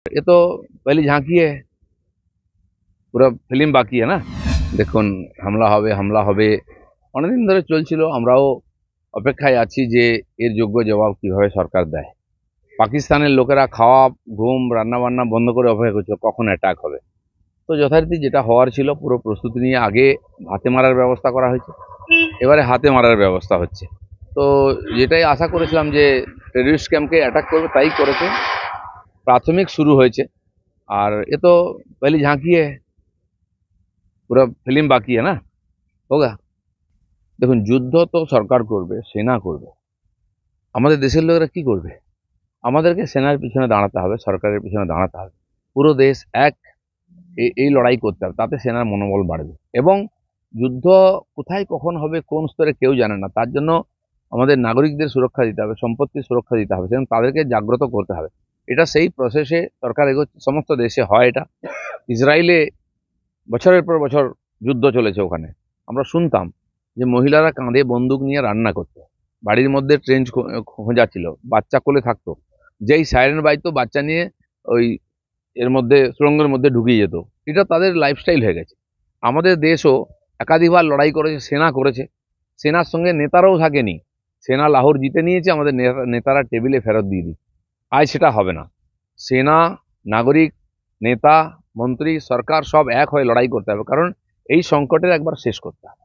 ये तो पहली झांकी है, পুরো ফিল্ম বাকি है ना। দেখুন হামলা হবে অনেকদিন ধরে চলছিল। আমরাও অপেক্ষায় আছি যে এর যোগ্য জবাব কিভাবে সরকার দেয়। পাকিস্তানের লোকেরা খাওয়া ঘুম রান্না বান্না বন্ধ করে অপেক্ষা করছিল কখন অ্যাটাক হবে। তো যথারীতি যেটা হওয়ার ছিল পুরো প্রস্তুতি নিয়ে আগে হাতে মারার ব্যবস্থা করা হয়েছে, এবারে হাতে মারার ব্যবস্থা হচ্ছে। তো যেটাই আশা করেছিলাম যে টেররিস্ট ক্যাম্পকে অ্যাটাক করবে তাই করেছে। প্রাথমিক শুরু হয়েছে, আর এ তো পহলি ঝাঁকি है, পুরো ফিল্ম বাকি है ना, होगा। দেখুন, যুদ্ধ তো সরকার করবে, সেনা করবে। আমাদের দেশের লোকেরা কি করবে? আমাদেরকে সেনার পিছনে দাঁড়াতে হবে, সরকারের পিছনে দাঁড়াতে হবে। পুরো দেশ এক এই লড়াই করতে হবে, তাতে সেনার মনোবল বাড়বে। এবং যুদ্ধ কোথায় কখন হবে কোন স্তরে কেউ জানে না, তার জন্য আমাদের নাগরিকদের সুরক্ষা দিতে হবে, সম্পত্তির সুরক্ষা দিতে হবে, সেজন্য তাদেরকে জাগ্রত করতে হবে। এটা সেই প্রসেসে সরকার এগোচ্ছে, সমস্ত দেশে হয় এটা। ইসরায়েলে বছরের পর বছর যুদ্ধ চলেছে, ওখানে আমরা শুনতাম যে মহিলারা কাঁধে বন্দুক নিয়ে রান্না করতো, বাড়ির মধ্যে ট্রেঞ্চ খোঁজা ছিল, বাচ্চা কোলে থাকতো, যেই সাইরেন বাজতো বাচ্চা নিয়ে ওই এর মধ্যে সুড়ঙ্গের মধ্যে ঢুকিয়ে যেত। এটা তাদের লাইফস্টাইল হয়ে গেছে। আমাদের দেশও একাধিকবার লড়াই করেছে, সেনা করেছে, সেনার সঙ্গে নেতারাও থাকেনি। সেনা লাহোর জিতে নিয়েছে, আমাদের নেতারা টেবিলে ফেরত দিয়ে দিই। আজ সেটা হবে না। সেনা, নাগরিক, নেতা, মন্ত্রী, সরকার সব এক হয়ে লড়াই করতে হবে, কারণ এই সংকটের একবার শেষ করতে হবে।